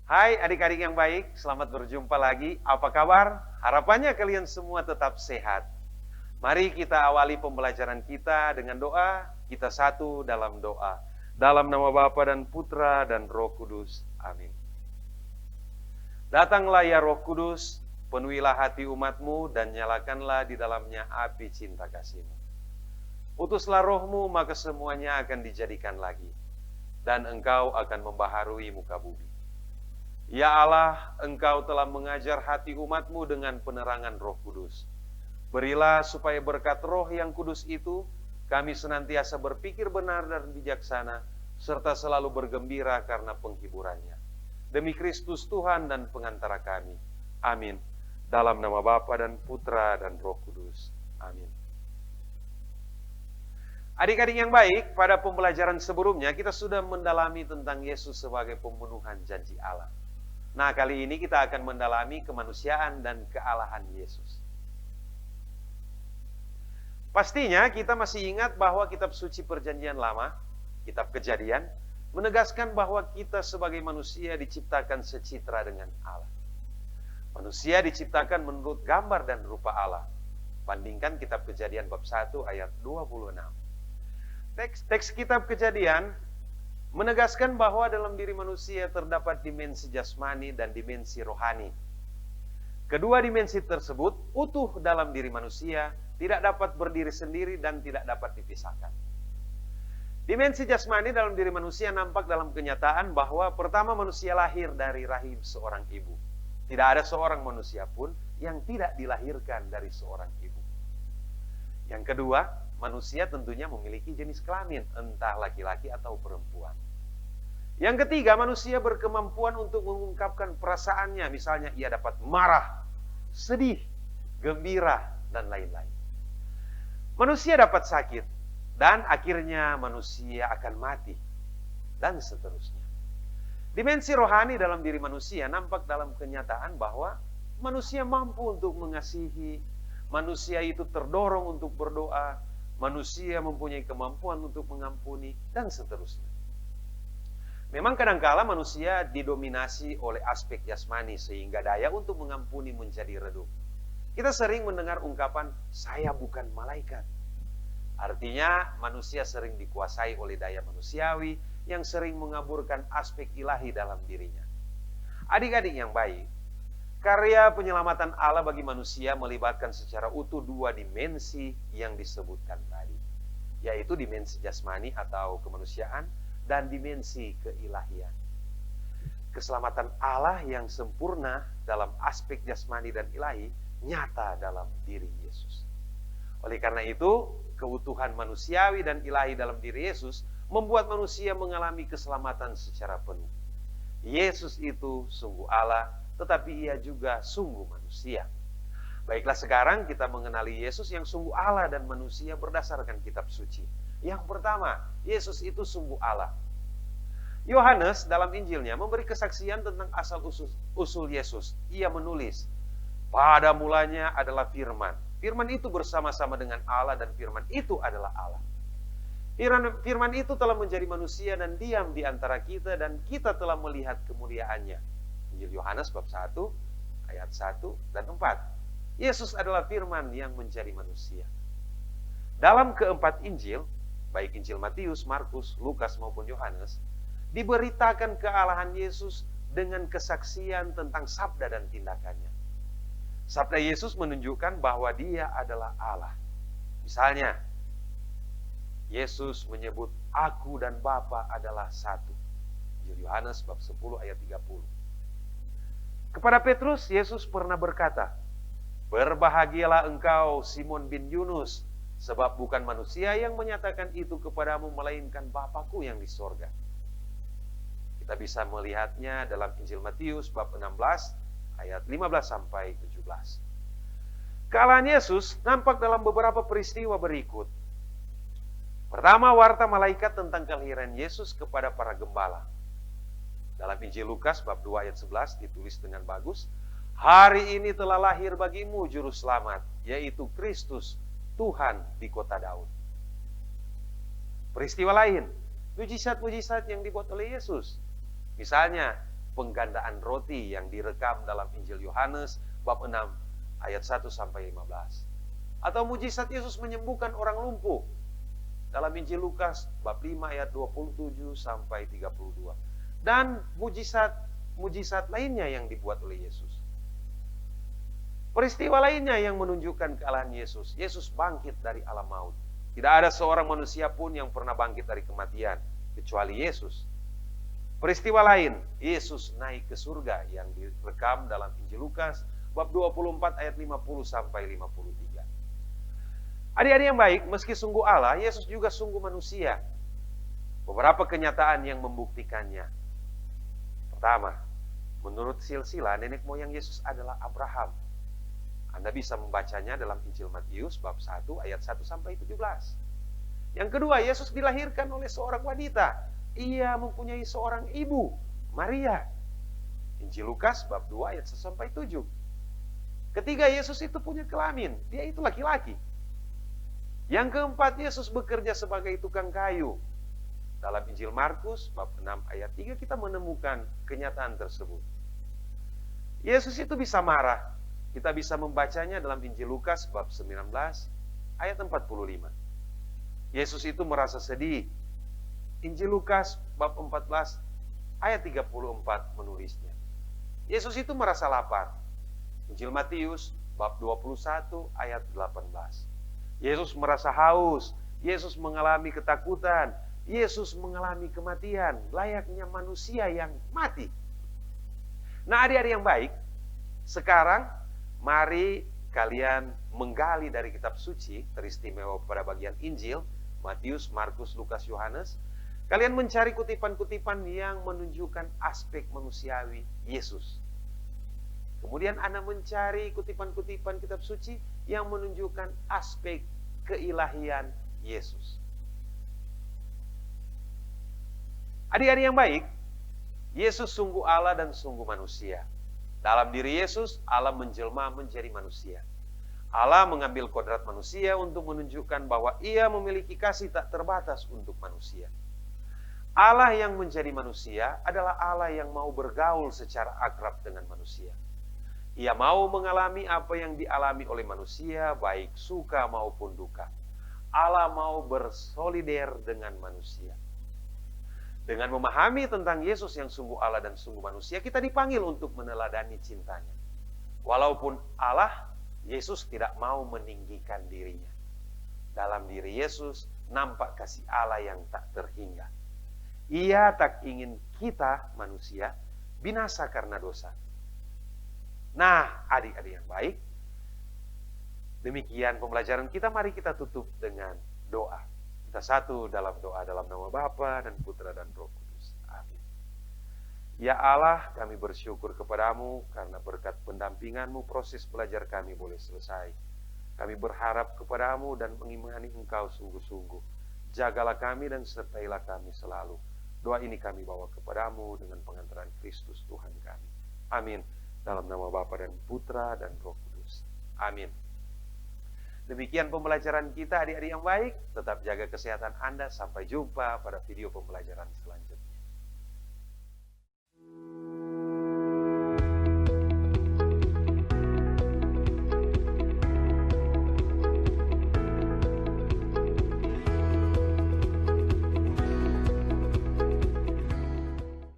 Hai adik-adik yang baik, selamat berjumpa lagi. Apa kabar? Harapannya kalian semua tetap sehat. Mari kita awali pembelajaran kita dengan doa. Kita satu dalam doa. Dalam nama Bapa dan Putra dan Roh Kudus. Amin. Datanglah ya Roh Kudus, penuhilah hati umatmu dan nyalakanlah di dalamnya api cinta kasih-Mu. Utuslah rohmu, maka semuanya akan dijadikan lagi. Dan Engkau akan membaharui muka bumi. Ya Allah, Engkau telah mengajar hati umatmu dengan penerangan Roh Kudus. Berilah supaya berkat Roh yang kudus itu, kami senantiasa berpikir benar dan bijaksana, serta selalu bergembira karena penghiburannya. Demi Kristus Tuhan dan pengantara kami. Amin. Dalam nama Bapa dan Putra dan Roh Kudus. Amin. Adik-adik yang baik, pada pembelajaran sebelumnya kita sudah mendalami tentang Yesus sebagai pemenuhan janji Allah. Nah, kali ini kita akan mendalami kemanusiaan dan kealahan Yesus. Pastinya kita masih ingat bahwa kitab suci Perjanjian Lama, kitab Kejadian, menegaskan bahwa kita sebagai manusia diciptakan secitra dengan Allah. Manusia diciptakan menurut gambar dan rupa Allah. Bandingkan kitab Kejadian bab 1 ayat 26. Teks kitab Kejadian menegaskan bahwa dalam diri manusia terdapat dimensi jasmani dan dimensi rohani. Kedua dimensi tersebut utuh dalam diri manusia, tidak dapat berdiri sendiri dan tidak dapat dipisahkan. Dimensi jasmani dalam diri manusia nampak dalam kenyataan bahwa pertama manusia lahir dari rahim seorang ibu. Tidak ada seorang manusia pun yang tidak dilahirkan dari seorang ibu. Yang kedua, manusia tentunya memiliki jenis kelamin, entah laki-laki atau perempuan. Yang ketiga, manusia berkemampuan untuk mengungkapkan perasaannya. Misalnya ia dapat marah, sedih, gembira, dan lain-lain. Manusia dapat sakit, dan akhirnya manusia akan mati, dan seterusnya. Dimensi rohani dalam diri manusia nampak dalam kenyataan bahwa manusia mampu untuk mengasihi, manusia itu terdorong untuk berdoa, manusia mempunyai kemampuan untuk mengampuni, dan seterusnya. Memang kadangkala manusia didominasi oleh aspek jasmani sehingga daya untuk mengampuni menjadi redup. Kita sering mendengar ungkapan, saya bukan malaikat. Artinya manusia sering dikuasai oleh daya manusiawi yang sering mengaburkan aspek ilahi dalam dirinya. Adik-adik yang baik, karya penyelamatan Allah bagi manusia melibatkan secara utuh dua dimensi yang disebutkan tadi, yaitu dimensi jasmani atau kemanusiaan dan dimensi keilahian. Keselamatan Allah yang sempurna dalam aspek jasmani dan ilahi nyata dalam diri Yesus. Oleh karena itu, keutuhan manusiawi dan ilahi dalam diri Yesus membuat manusia mengalami keselamatan secara penuh. Yesus itu sungguh Allah, tetapi ia juga sungguh manusia. Baiklah, sekarang kita mengenali Yesus yang sungguh Allah dan manusia berdasarkan kitab suci. Yang pertama, Yesus itu sungguh Allah. Yohanes dalam Injilnya memberi kesaksian tentang asal-usul Yesus. Ia menulis, pada mulanya adalah firman. Firman itu bersama-sama dengan Allah dan firman itu adalah Allah. Firman itu telah menjadi manusia dan diam di antara kita dan kita telah melihat kemuliaannya. Injil Yohanes bab 1 ayat 1 dan 4. Yesus adalah firman yang menjadi manusia. Dalam keempat Injil, baik Injil Matius, Markus, Lukas maupun Yohanes, diberitakan kealahan Yesus dengan kesaksian tentang sabda dan tindakannya. Sabda Yesus menunjukkan bahwa dia adalah Allah. Misalnya, Yesus menyebut aku dan Bapa adalah satu. Injil Yohanes bab 10 ayat 30. Kepada Petrus, Yesus pernah berkata, berbahagialah engkau Simon bin Yunus, sebab bukan manusia yang menyatakan itu kepadamu, melainkan Bapa-Ku yang di sorga. Kita bisa melihatnya dalam Injil Matius bab 16 ayat 15 sampai 17. Kealahan Yesus nampak dalam beberapa peristiwa berikut. Pertama, warta malaikat tentang kelahiran Yesus kepada para gembala. Dalam Injil Lukas bab 2 ayat 11 ditulis dengan bagus, hari ini telah lahir bagimu juru selamat, yaitu Kristus, Tuhan di kota Daud. Peristiwa lain, mujizat-mujizat yang dibuat oleh Yesus. Misalnya, penggandaan roti yang direkam dalam Injil Yohanes bab 6 ayat 1 sampai 15. Atau mujizat Yesus menyembuhkan orang lumpuh dalam Injil Lukas bab 5 ayat 27 sampai 32. Dan mujizat lainnya yang dibuat oleh Yesus. Peristiwa lainnya yang menunjukkan kealahan Yesus. Yesus bangkit dari alam maut. Tidak ada seorang manusia pun yang pernah bangkit dari kematian kecuali Yesus. Peristiwa lain, Yesus naik ke surga yang direkam dalam Injil Lukas bab 24 ayat 50 sampai 53. Adik-adik yang baik, meski sungguh Allah, Yesus juga sungguh manusia. Beberapa kenyataan yang membuktikannya. Pertama, menurut silsilah nenek moyang Yesus adalah Abraham. Anda bisa membacanya dalam Injil Matius bab 1 ayat 1 sampai 17. Yang kedua, Yesus dilahirkan oleh seorang wanita. Ia mempunyai seorang ibu, Maria. Injil Lukas bab 2 ayat 1 sampai 7. Ketiga, Yesus itu punya kelamin. Dia itu laki-laki. Yang keempat, Yesus bekerja sebagai tukang kayu. Dalam Injil Markus bab 6 ayat 3 kita menemukan kenyataan tersebut. Yesus itu bisa marah. Kita bisa membacanya dalam Injil Lukas bab 19 ayat 45. Yesus itu merasa sedih. Injil Lukas bab 14 ayat 34 menulisnya. Yesus itu merasa lapar. Injil Matius bab 21 ayat 18. Yesus merasa haus. Yesus mengalami ketakutan. Yesus mengalami kematian, layaknya manusia yang mati. Nah, adik-adik yang baik, sekarang mari kalian menggali dari kitab suci, teristimewa pada bagian Injil, Matius, Markus, Lukas, Yohanes. Kalian mencari kutipan-kutipan yang menunjukkan aspek manusiawi Yesus. Kemudian Anda mencari kutipan-kutipan kitab suci yang menunjukkan aspek keilahian Yesus. Adik-adik yang baik, Yesus sungguh Allah dan sungguh manusia. Dalam diri Yesus, Allah menjelma menjadi manusia. Allah mengambil kodrat manusia untuk menunjukkan bahwa Ia memiliki kasih tak terbatas untuk manusia. Allah yang menjadi manusia adalah Allah yang mau bergaul secara akrab dengan manusia. Ia mau mengalami apa yang dialami oleh manusia, baik suka maupun duka. Allah mau bersolider dengan manusia. Dengan memahami tentang Yesus yang sungguh Allah dan sungguh manusia, kita dipanggil untuk meneladani cintanya. Walaupun Allah, Yesus tidak mau meninggikan dirinya. Dalam diri Yesus nampak kasih Allah yang tak terhingga. Ia tak ingin kita manusia binasa karena dosa. Nah, adik-adik yang baik, demikian pembelajaran kita. Mari kita tutup dengan doa. Kita satu dalam doa dalam nama Bapa dan Putra dan Roh Kudus. Amin. Ya Allah, kami bersyukur kepadamu karena berkat pendampinganmu proses belajar kami boleh selesai. Kami berharap kepadamu dan mengimani Engkau sungguh-sungguh. Jagalah kami dan sertailah kami selalu. Doa ini kami bawa kepadamu dengan pengantaran Kristus Tuhan kami. Amin. Dalam nama Bapa dan Putra dan Roh Kudus. Amin. Demikian pembelajaran kita, adik-adik yang baik. Tetap jaga kesehatan Anda. Sampai jumpa pada video pembelajaran selanjutnya.